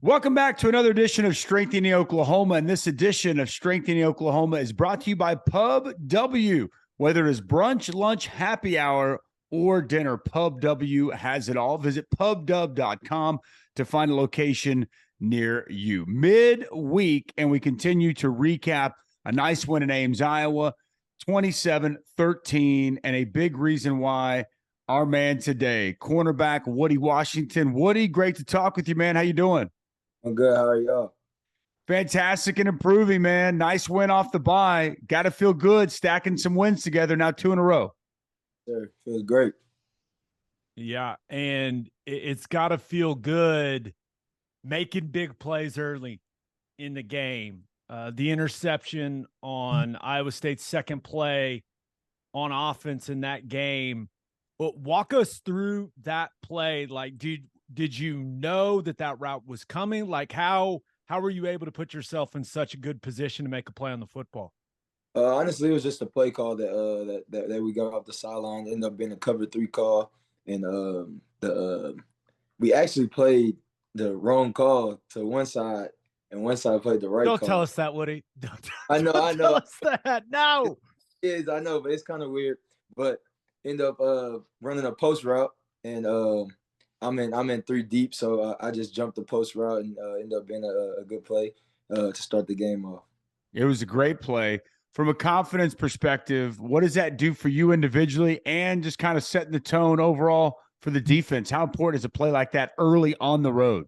Welcome back to another edition of Strengthening Oklahoma. And this edition of Strengthening Oklahoma is brought to you by Pub W. Whether it is brunch, lunch, happy hour, or dinner, Pub W has it all. Visit pubw.com to find a location near you. Midweek, and we continue to recap a nice win in Ames, Iowa, 27-13, and a big reason why our man today, cornerback Woodi Washington. Woodi, great to talk with you, man. How you doing? I'm good. How are y'all? Fantastic and improving, man. Nice win off the bye. Got to feel good stacking some wins together now, 2 in a row. Sir, feels great. Yeah, and it's got to feel good making big plays early in the game. The interception on Iowa State's second play on offense in that game. But walk us through that play. Like, did you know that route was coming? Like, how were you able to put yourself in such a good position to make a play on the football? Honestly, it was just a play call that we got off the sideline. Ended up being a cover 3 call, and we actually played the wrong call to one side, and one side played the right Don't call. tell us that, Woody. I know. Tell us that. No. It is, I know, but it's kind of weird. But end up running a post route, and I'm in 3 deep, so I just jumped the post route and ended up being a good play to start the game off. It was a great play. From a confidence perspective, what does that do for you individually and just kind of setting the tone overall for the defense? How important is a play like that early on the road?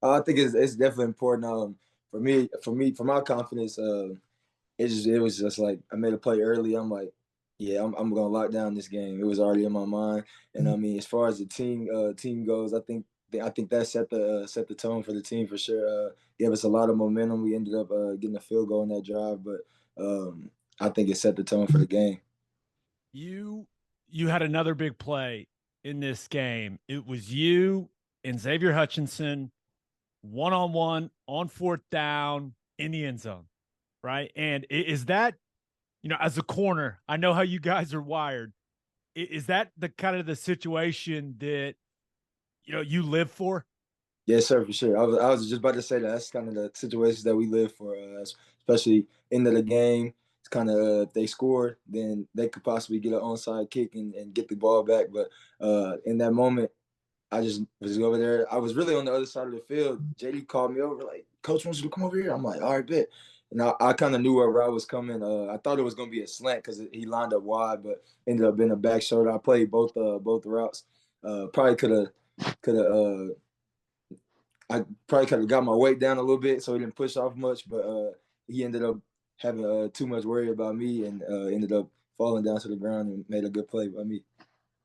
I think it's definitely important. For my confidence, it was just like I made a play early. I'm like, yeah, I'm gonna lock down this game. It was already in my mind, and I mean, as far as the team goes, I think that set the tone for the team for sure. Gave us a lot of momentum. We ended up getting a field goal in that drive, but I think it set the tone for the game. You had another big play in this game. It was you and Xavier Hutchinson one-on-one on 4th down in the end zone, right? And is that, as a corner, I know how you guys are wired. Is that the kind of the situation that, you live for? Yes, sir, for sure. I was just about to say that. That's kind of the situations that we live for, especially end of the game. It's kind of if they score, then they could possibly get an onside kick and get the ball back. But in that moment, I just was over there. I was really on the other side of the field. JD called me over, like, Coach wants you to come over here. I'm like, all right, bet. And I kind of knew where route was coming. I thought it was going to be a slant because he lined up wide, but ended up being a back shoulder. I played both routes. Probably could have I probably could have got my weight down a little bit so he didn't push off much, but he ended up having too much worry about me and ended up falling down to the ground and made a good play by me.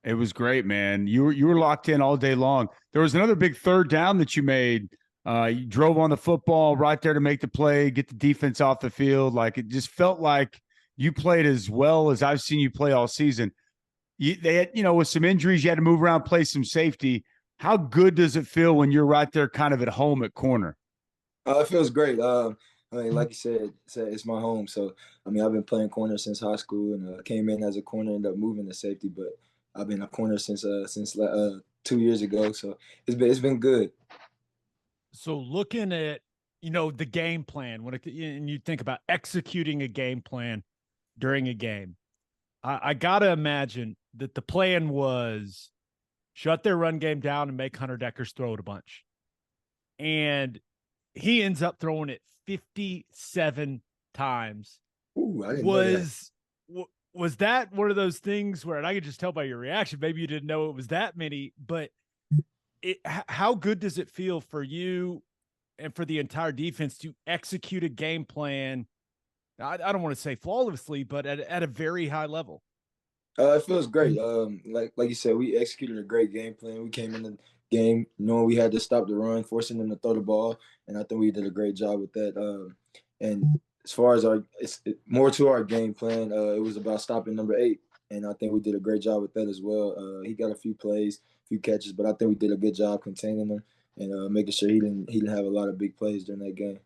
It was great, man. You were locked in all day long. There was another big 3rd down that you made. You drove on the football right there to make the play, get the defense off the field. Like, it just felt like you played as well as I've seen you play all season. They had, with some injuries, you had to move around, play some safety. How good does it feel when you're right there kind of at home at corner? It feels great. I mean, like you said, it's my home. So, I mean, I've been playing corner since high school and came in as a corner, ended up moving to safety, but I've been a corner since 2 years ago. So it's been good. So looking at, the game plan, and you think about executing a game plan during a game, I got to imagine that the plan was shut their run game down and make Hunter Dekkers throw it a bunch. And he ends up throwing it 57 times. Ooh, I didn't know Was that one of those things where, and I could just tell by your reaction, maybe you didn't know it was that many, but how good does it feel for you and for the entire defense to execute a game plan? I don't want to say flawlessly, but at a very high level. It feels great. Like you said, we executed a great game plan. We came in the game knowing we had to stop the run, forcing them to throw the ball, and I think we did a great job with that. And as far as more to our game plan, it was about stopping number 8, and I think we did a great job with that as well. He got a few plays, a few catches, but I think we did a good job containing him and making sure he didn't have a lot of big plays during that game.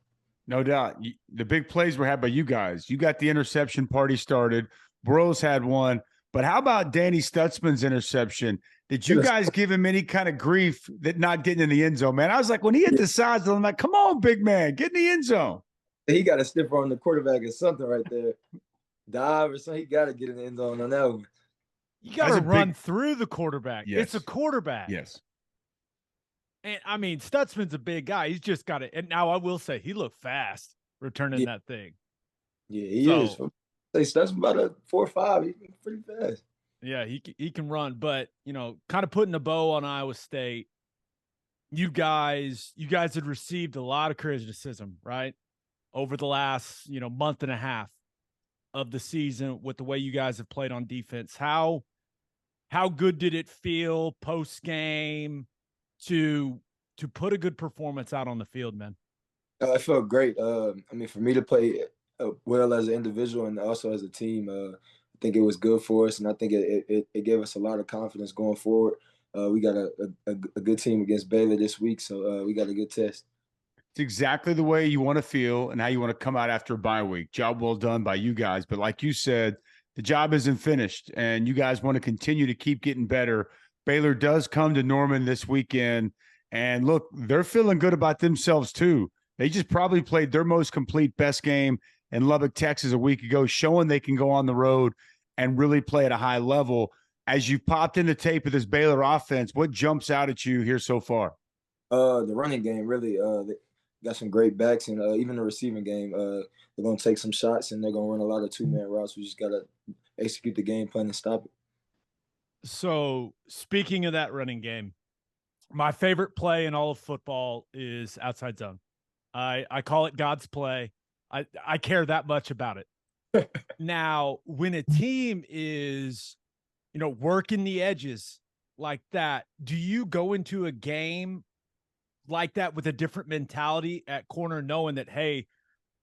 No doubt. The big plays were had by you guys. You got the interception party started. Burrows had one. But how about Danny Stutzman's interception? Did you guys give him any kind of grief that not getting in the end zone, man? I was like, when he hit the sides, I'm like, come on, big man, get in the end zone. He got a stiffer on the quarterback or something right there. Dive or something. He got to get in the end zone on that one. You got to run through the quarterback. Yes. It's a quarterback. Yes. And I mean, Stutzman's a big guy. He's just got it. And now I will say he looked fast returning that thing. Yeah, he is. They Stutzman about a 4.5. He's pretty fast. Yeah, he can run. But, you know, kind of putting a bow on Iowa State, you guys had received a lot of criticism, right? Over the last, month and a half of the season with the way you guys have played on defense. How good did it feel post game to put a good performance out on the field, man? It felt great. I mean, for me to play well as an individual and also as a team, I think it was good for us, and I think it gave us a lot of confidence going forward. We got a good team against Baylor this week, so we got a good test. It's exactly the way you want to feel and how you want to come out after a bye week. Job well done by you guys. But like you said, the job isn't finished, and you guys want to continue to keep getting better. Baylor does come to Norman this weekend, and look, they're feeling good about themselves too. They just probably played their most complete, best game in Lubbock, Texas a week ago, showing they can go on the road and really play at a high level. As you popped in the tape of this Baylor offense, what jumps out at you here so far? The running game, really. They got some great backs, and even the receiving game. They're going to take some shots, and they're going to run a lot of two-man routes. We just got to execute the game plan and stop it. So speaking of that running game, my favorite play in all of football is outside zone. I call it God's play. I care that much about it. Now, when a team is, working the edges like that, do you go into a game like that with a different mentality at corner, knowing that, hey,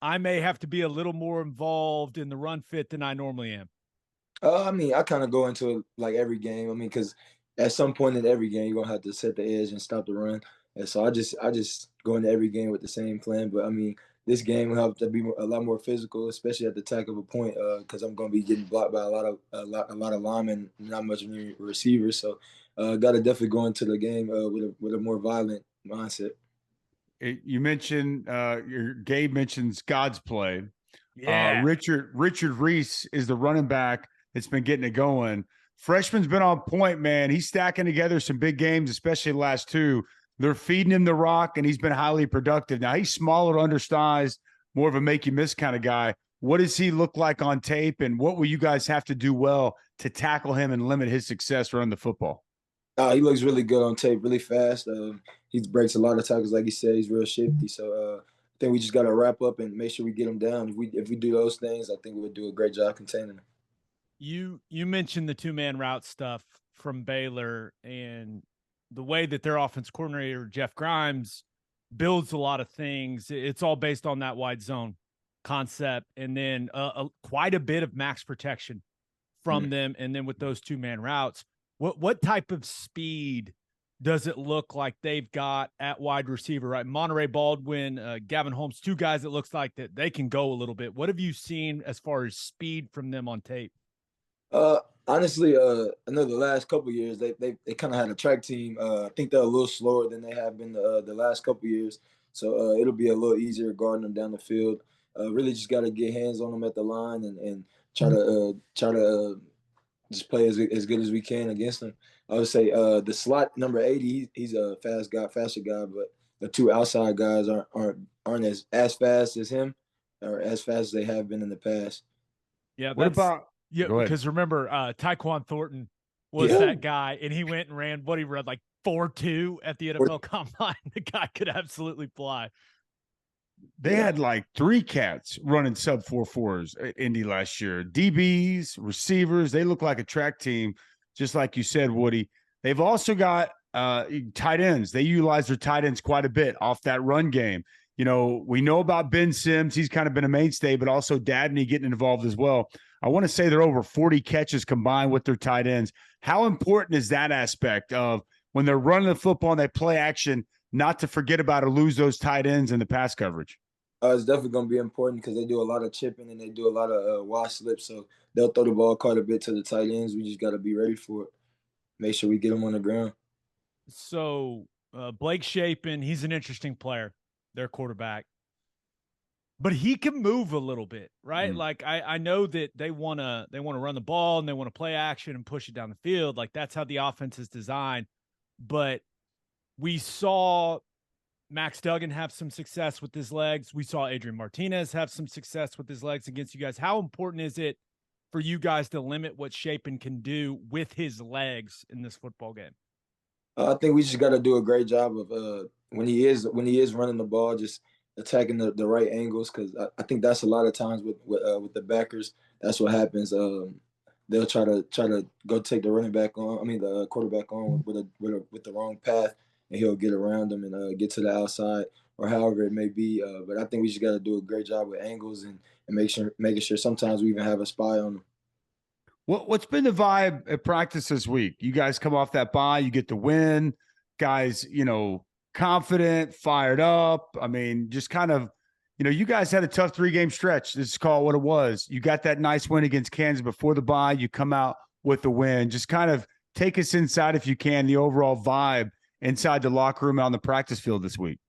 I may have to be a little more involved in the run fit than I normally am? I mean, I kind of go into it like every game. I mean, because at some point in every game, you're gonna have to set the edge and stop the run. And so I just go into every game with the same plan. But I mean, this game will have to be a lot more physical, especially at the tack of a point, because I'm gonna be getting blocked by a lot of linemen, not much of any receivers. So, got to definitely go into the game with a more violent mindset. You mentioned your Gabe mentions God's play. Yeah. Richard Reese is the running back that's been getting it going. Freshman's been on point, man. He's stacking together some big games, especially the last two. They're feeding him the rock, and he's been highly productive. Now, he's smaller, undersized, more of a make-you-miss kind of guy. What does he look like on tape, and what will you guys have to do well to tackle him and limit his success running the football? He looks really good on tape, really fast. He breaks a lot of tackles, like you said. He's real shifty. So I think we just got to wrap up and make sure we get him down. If we do those things, I think we'll do a great job containing him. You mentioned the two-man route stuff from Baylor and the way that their offense coordinator, Jeff Grimes, builds a lot of things. It's all based on that wide zone concept, and then quite a bit of max protection from them. And then with those two-man routes, what type of speed does it look like they've got at wide receiver, right? Monterey Baldwin, Gavin Holmes, two guys that looks like that they can go a little bit. What have you seen as far as speed from them on tape? Honestly, I know the last couple of years they kind of had a track team. I think they're a little slower than they have been the last couple of years. So it'll be a little easier guarding them down the field. Really just got to get hands on them at the line and try to just play as good as we can against them. I would say the slot number 80, he's a faster guy, but the two outside guys aren't as fast as him or as fast as they have been in the past. Yeah, what about? Yeah, because remember, Tyquan Thornton was that guy, and he went and ran what he ran like 4.2 at the NFL Combine. The guy could absolutely fly. They had like 3 cats running sub 4.4s at Indy last year. DBs, receivers, they look like a track team, just like you said, Woody. They've also got tight ends. They utilize their tight ends quite a bit off that run game. We know about Ben Sims. He's kind of been a mainstay, but also Dabney getting involved as well. I want to say they're over 40 catches combined with their tight ends. How important is that aspect of when they're running the football and they play action, not to forget about or lose those tight ends in the pass coverage? It's definitely going to be important because they do a lot of chipping and they do a lot of wash slips. So they'll throw the ball quite a bit to the tight ends. We just got to be ready for it. make sure we get them on the ground. So Blake Shapen, he's an interesting player, their quarterback. But he can move a little bit, right? Like I know that they want to run the ball and they want to play action and push it down the field. Like that's how the offense is designed. But we saw Max Duggan have some success with his legs. We saw Adrian Martinez have some success with his legs against you guys. How important is it for you guys to limit what Shapen can do with his legs in this football game? I think we just got to do a great job of when he is running the ball, just attacking the right angles, because I think that's a lot of times with the backers, that's what happens. They'll try to go take the running back on, the quarterback on with the wrong path, and he'll get around them and get to the outside or however it may be. But I think we just got to do a great job with angles and making sure sometimes we even have a spy on them. What's been the vibe at practice this week? You guys come off that bye, you get the win, guys, confident, fired up. I mean, just kind of, you guys had a tough 3-game stretch. This is called what it was. You got that nice win against Kansas before the bye. You come out with the win. Just kind of take us inside, if you can, the overall vibe inside the locker room out on the practice field this week.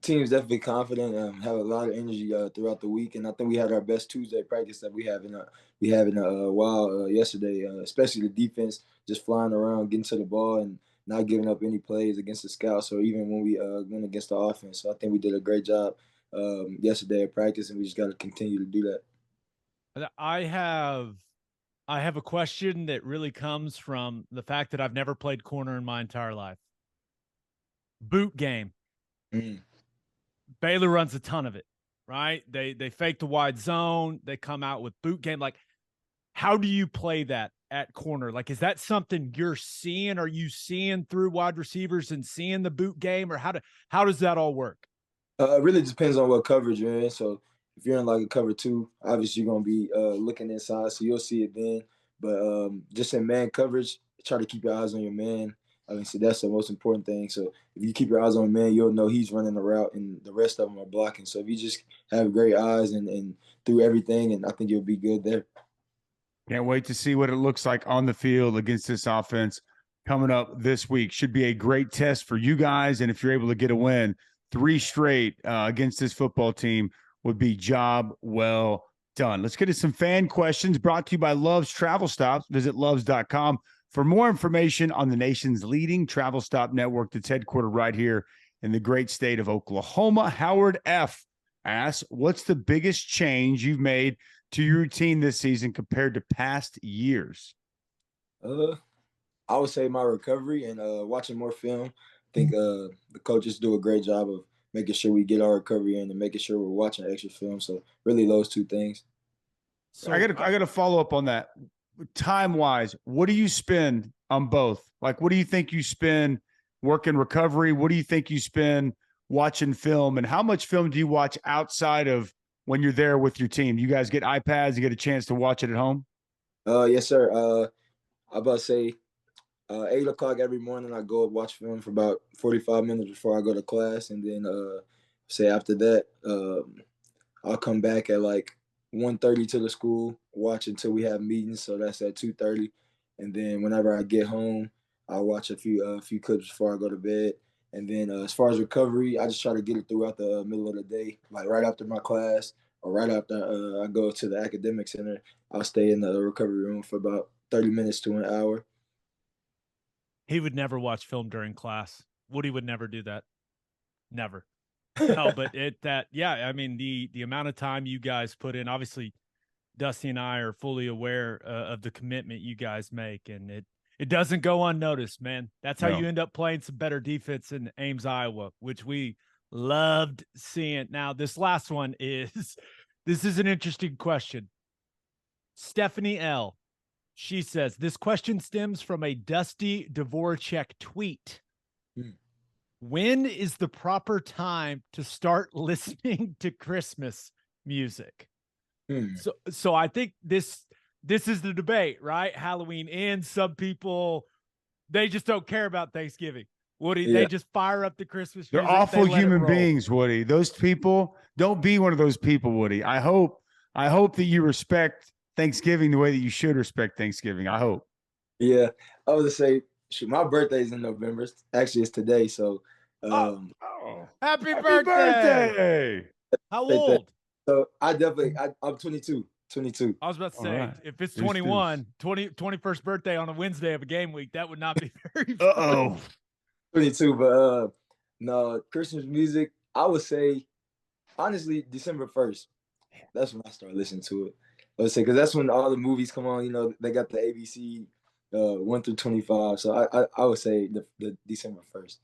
Team's definitely confident, have a lot of energy throughout the week, and I think we had our best Tuesday practice that we have in a while yesterday. Especially the defense just flying around, getting to the ball, and not giving up any plays against the scouts, or even when we went against the offense. So I think we did a great job yesterday at practice, and we just got to continue to do that. I have a question that really comes from the fact that I've never played corner in my entire life. Boot game. Baylor runs a ton of it, right? They fake the wide zone. They come out with boot game. Like, how do you play that at corner? Like, is that something you're seeing? Are you seeing through wide receivers and seeing the boot game, or how does that all work? It really depends on what coverage you're in. So if you're in like a cover 2, obviously you're gonna be looking inside, so you'll see it then. But just in man coverage, try to keep your eyes on your man. So that's the most important thing. So if you keep your eyes on a man, you'll know he's running the route and the rest of them are blocking. So if you just have great eyes and through everything, and I think you'll be good there. Can't wait to see what it looks like on the field against this offense coming up this week. Should be a great test for you guys. And if you're able to get a win, 3 straight against this football team would be job well done. Let's get to some fan questions brought to you by Love's Travel Stops. Visit loves.com for more information on the nation's leading travel stop network that's headquartered right here in the great state of Oklahoma. Howard F. asks, what's the biggest change you've made to your routine this season compared to past years? I would say my recovery and watching more film. I think the coaches do a great job of making sure we get our recovery in and making sure we're watching extra film. So really those 2 things. So I got to follow up on that. Time-wise, what do you spend on both? Like, what do you think you spend working recovery? What do you think you spend watching film? And how much film do you watch outside of when you're there with your team? You guys get iPads, you get a chance to watch it at home? Yes, sir. I'm about to say 8 o'clock every morning, I go up, watch film for about 45 minutes before I go to class. And then say after that, I'll come back at like 1:30 to the school, watch until we have meetings. So that's at 2:30. And then whenever I get home, I'll watch a few clips before I go to bed. And then as far as recovery, I just try to get it throughout the middle of the day, like right after my class or right after I go to the academic center. I'll stay in the recovery room for about 30 minutes to an hour. He would never watch film during class. Woody would never do that. Never. No, but the amount of time you guys put in, obviously Dusty and I are fully aware of the commitment you guys make, and it doesn't go unnoticed, man. That's how you end up playing some better defense in Ames, Iowa, which we loved seeing. Now, this last one is an interesting question. Stephanie L. She says, this question stems from a Dusty Dvoracek tweet. When is the proper time to start listening to Christmas music? So I think this is the debate, right? Halloween ends. Some people, they just don't care about Thanksgiving. Woody, they just fire up the Christmas music. They're awful human beings, Woody. Those people, don't be one of those people, Woody. I hope that you respect Thanksgiving the way that you should respect Thanksgiving. I hope. Yeah, I would say shoot, my birthday's in November. Actually, it's today. So, Oh, happy Happy birthday! birthday. How thank that. old? So I'm 22. 22. I was about to All say, right. if it's Deuce, 21, 21st birthday on a Wednesday of a game week, that would not be very fun. Uh-oh. 22. But no, Christmas music. I would say honestly, December 1st. That's when I start listening to it. I would say because that's when all the movies come on. You know, they got the ABC 1 through 25. So I would say the December 1st.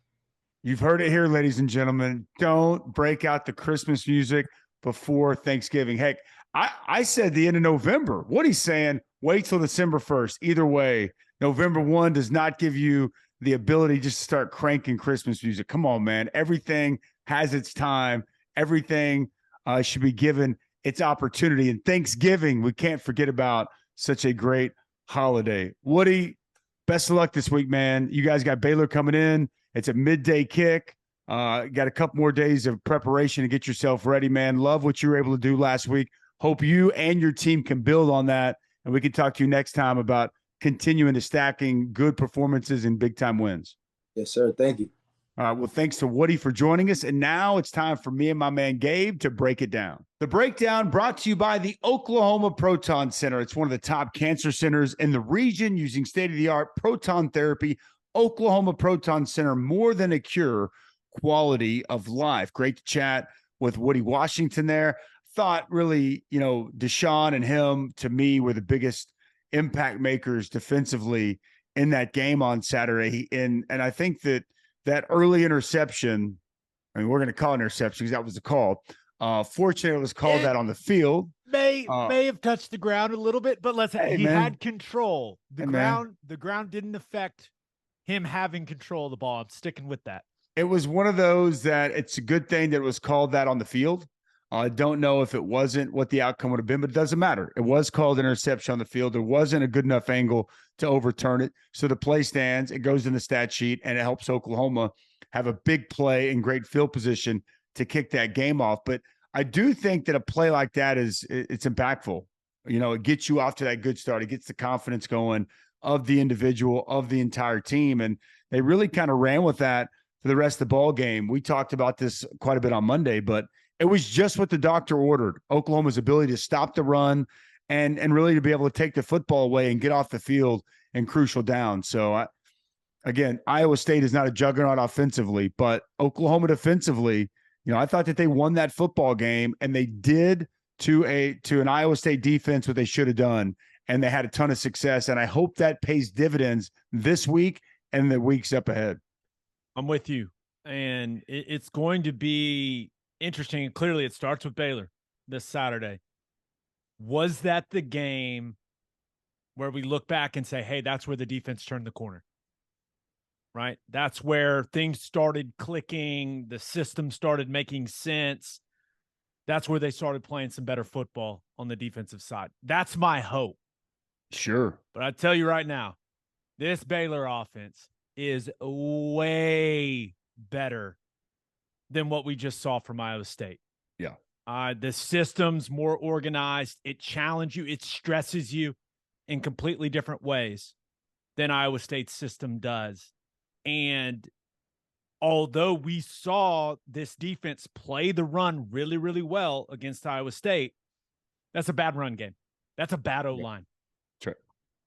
You've heard it here, ladies and gentlemen. Don't break out the Christmas music before Thanksgiving. Heck, I said the end of November. What he's saying, wait till December 1st. Either way, November 1 does not give you the ability just to start cranking Christmas music. Come on, man. Everything has its time. Everything should be given its opportunity. And Thanksgiving, we can't forget about such a great holiday. Woody, best of luck this week, man. You guys got Baylor coming in. It's a midday kick. Got a couple more days of preparation to get yourself ready, man. Love what you were able to do last week. Hope you and your team can build on that. And we can talk to you next time about continuing to stacking good performances and big time wins. Yes, sir. Thank you. All right. Well, thanks to Woody for joining us. And now it's time for me and my man Gabe to break it down. The breakdown brought to you by the Oklahoma Proton Center. It's one of the top cancer centers in the region using state-of-the-art proton therapy. Oklahoma Proton Center, more than a cure, quality of life. Great to chat with Woodi Washington there. Thought really, Deshaun and him, to me, were the biggest impact makers defensively in that game on Saturday. And I think that early interception, I mean, we're going to call it interception because that was the call. Fortunately, it was called that on the field. May have touched the ground a little bit, but he had control. The ground didn't affect him having control of the ball. I'm sticking with that. It was one of those that it's a good thing that it was called that on the field. I don't know if it wasn't what the outcome would have been, but it doesn't matter. It was called interception on the field. There wasn't a good enough angle to overturn it. So the play stands, it goes in the stat sheet, and it helps Oklahoma have a big play in great field position to kick that game off. But I do think that a play like that it's impactful. It gets you off to that good start. It gets the confidence going of the individual, of the entire team. And they really kind of ran with that for the rest of the ball game. We talked about this quite a bit on Monday, but it was just what the doctor ordered. Oklahoma's ability to stop the run and really to be able to take the football away and get off the field in crucial downs. So, again, Iowa State is not a juggernaut offensively, but Oklahoma defensively, I thought that they won that football game, and they did to an Iowa State defense what they should have done, and they had a ton of success. And I hope that pays dividends this week and the weeks up ahead. I'm with you, and it's going to be interesting. And clearly, it starts with Baylor this Saturday. Was that the game where we look back and say, hey, that's where the defense turned the corner? Right? That's where things started clicking. The system started making sense. That's where they started playing some better football on the defensive side. That's my hope. Sure. But I tell you right now, this Baylor offense is way better than what we just saw from Iowa State. Yeah. The system's more organized. It challenges you. It stresses you in completely different ways than Iowa State's system does. And although we saw this defense play the run really, really well against Iowa State, that's a bad run game. That's a bad O-line. That's right.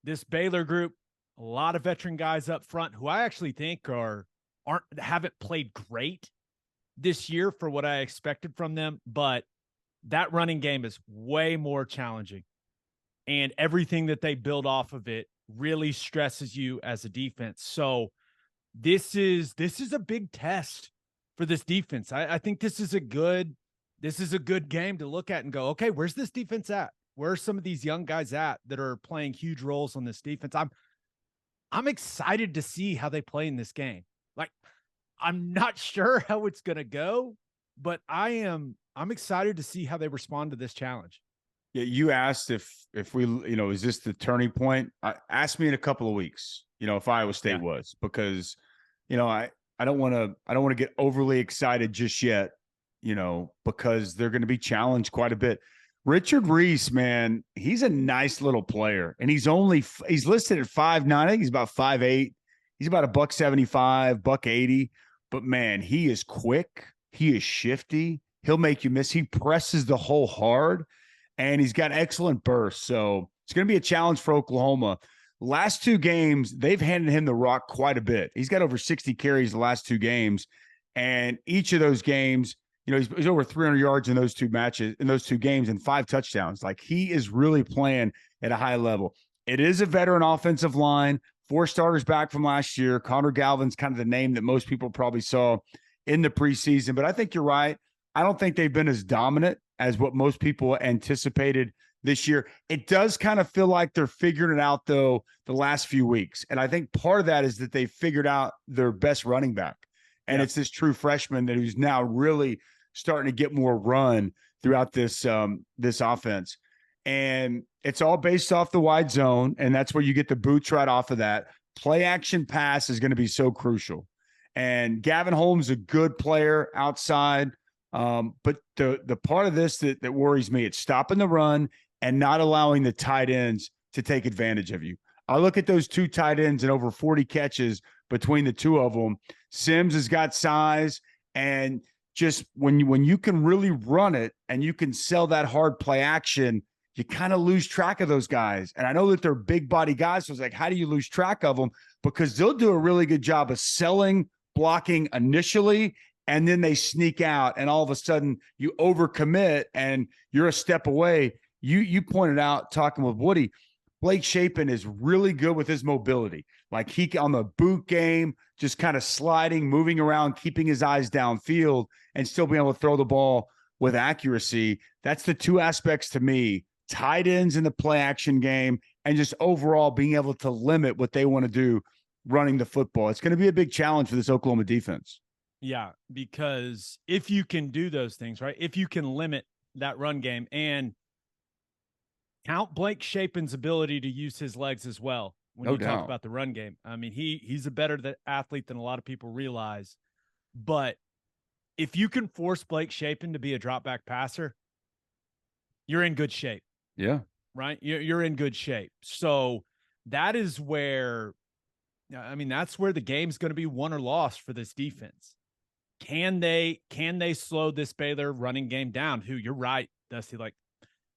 This Baylor group, a lot of veteran guys up front who I actually think haven't played great this year for what I expected from them, but that running game is way more challenging. And everything that they build off of it really stresses you as a defense. So this is a big test for this defense. I think this is a good game to look at and go, okay, where's this defense at? Where are some of these young guys at that are playing huge roles on this defense? I'm excited to see how they play in this game. Like, I'm not sure how it's going to go, but I'm excited to see how they respond to this challenge. Yeah, you asked if we, is this the turning point? Ask me in a couple of weeks, if Iowa State was, because, I don't want to get overly excited just yet, because they're going to be challenged quite a bit. Richard Reese, man, he's a nice little player, and he's listed at 5'9". I think he's about 5'8". He's about a $175, $180. But man, he is quick. He is shifty. He'll make you miss. He presses the hole hard, and he's got excellent burst. So it's going to be a challenge for Oklahoma. Last two games, they've handed him the rock quite a bit. He's got over 60 carries the last two games, and each of those games, he's over 300 yards in those two games, and 5 touchdowns. Like, he is really playing at a high level. It is a veteran offensive line, 4 starters back from last year. Connor Galvin's kind of the name that most people probably saw in the preseason, but I think you're right. I don't think they've been as dominant as what most people anticipated this year. It does kind of feel like they're figuring it out, though, the last few weeks. And I think part of that is that they figured out their best running back. And it's this true freshman who's now really starting to get more run throughout this offense. And it's all based off the wide zone, and that's where you get the boots right off of that. Play action pass is going to be so crucial. And Gavin Holmes is a good player outside. But the part of this that worries me, it's stopping the run and not allowing the tight ends to take advantage of you. I look at those 2 tight ends and over 40 catches between the 2 of them. Sims has got size, and just when you can really run it and you can sell that hard play action, you kind of lose track of those guys. And I know that they're big body guys, so it's like, how do you lose track of them? Because they'll do a really good job of selling, blocking initially, and then they sneak out, and all of a sudden you overcommit and you're a step away. You pointed out, talking with Woody, Blake Shapen is really good with his mobility. Like, he on the boot game, just kind of sliding, moving around, keeping his eyes downfield, and still being able to throw the ball with accuracy. That's the 2 aspects to me: tight ends in the play action game, and just overall being able to limit what they want to do running the football. It's going to be a big challenge for this Oklahoma defense. Yeah, because if you can do those things, right, if you can limit that run game and count Blake Shapen's ability to use his legs as well when you talk about the run game. I mean, he's a better athlete than a lot of people realize. But if you can force Blake Shapen to be a drop back passer, you're in good shape. Yeah. Right? You're in good shape. So that is where, that's where the game's going to be won or lost for this defense. Can they slow this Baylor running game down? Who, you're right, Dusty, like,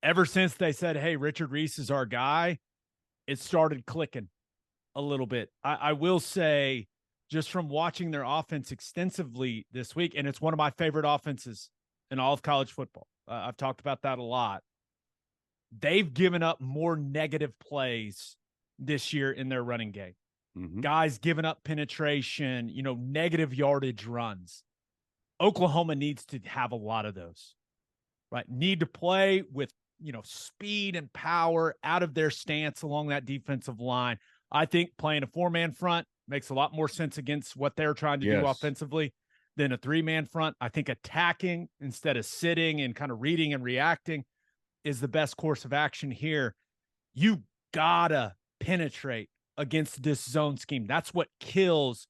ever since they said, hey, Richard Reese is our guy, it started clicking a little bit. I will say, just from watching their offense extensively this week, and it's one of my favorite offenses in all of college football. I've talked about that a lot. They've given up more negative plays this year in their running game. Mm-hmm. Guys giving up penetration, negative yardage runs. Oklahoma needs to have a lot of those, right? Need to play with, speed and power out of their stance along that defensive line. I think playing a 4-man front makes a lot more sense against what they're trying to do offensively than a 3-man front. I think attacking instead of sitting and kind of reading and reacting is the best course of action here. You gotta penetrate against this zone scheme. That's what kills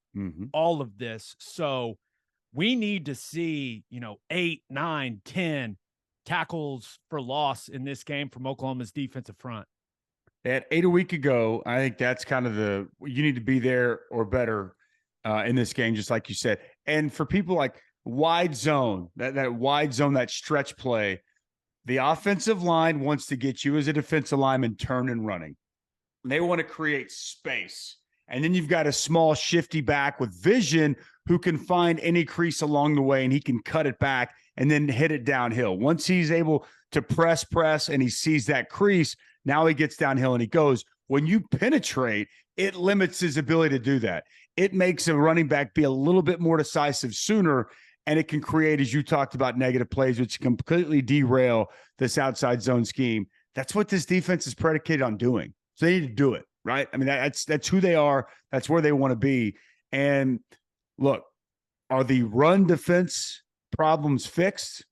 all of this. So we need to see, 8, 9, 10 tackles for loss in this game from Oklahoma's defensive front. At 8 a week ago, I think that's kind of you need to be there or better in this game, just like you said. And for people like wide zone, that wide zone, that stretch play, the offensive line wants to get you as a defensive lineman turn and running. They want to create space. And then you've got a small shifty back with vision who can find any crease along the way, and he can cut it back and then hit it downhill. Once he's able to press, and he sees that crease, now he gets downhill and he goes. When you penetrate, it limits his ability to do that. It makes a running back be a little bit more decisive sooner, and it can create, as you talked about, negative plays, which completely derail this outside zone scheme. That's what this defense is predicated on doing. So they need to do it, right? I mean, that's who they are. That's where they want to be. And look, are the run defense problems fixed?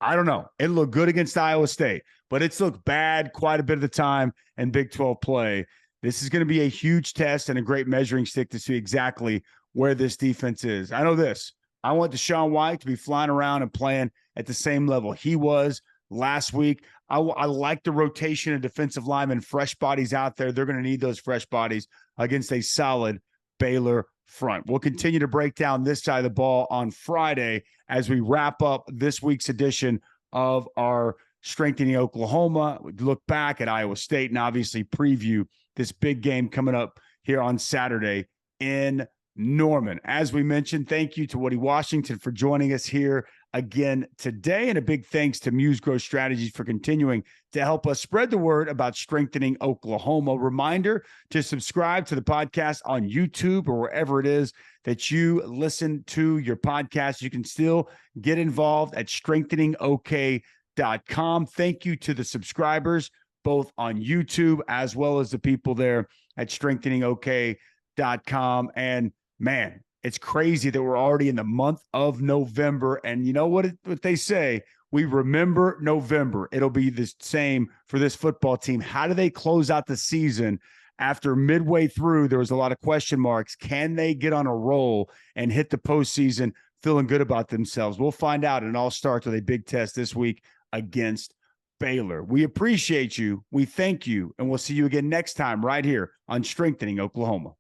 I don't know. It looked good against Iowa State, but it's looked bad quite a bit of the time in Big 12 play. This is going to be a huge test and a great measuring stick to see exactly where this defense is. I know this. I want Deshaun White to be flying around and playing at the same level he was last week. I like the rotation of defensive linemen, fresh bodies out there. They're going to need those fresh bodies against a solid Baylor front. We'll continue to break down this side of the ball on Friday as we wrap up this week's edition of our Strengthening Oklahoma. We look back at Iowa State and obviously preview this big game coming up here on Saturday in Norman. As we mentioned, thank you to Woodi Washington for joining us here again today. And a big thanks to Muse Growth Strategies for continuing to help us spread the word about Strengthening Oklahoma. Reminder to subscribe to the podcast on YouTube or wherever it is that you listen to your podcast. You can still get involved at strengtheningok.com. Thank you to the subscribers, both on YouTube as well as the people there at strengtheningok.com. And man, it's crazy that we're already in the month of November. And you know what they say? We remember November. It'll be the same for this football team. How do they close out the season after midway through? There was a lot of question marks. Can they get on a roll and hit the postseason feeling good about themselves? We'll find out. And it all starts with a big test this week against Baylor. We appreciate you. We thank you. And we'll see you again next time right here on Strengthening Oklahoma.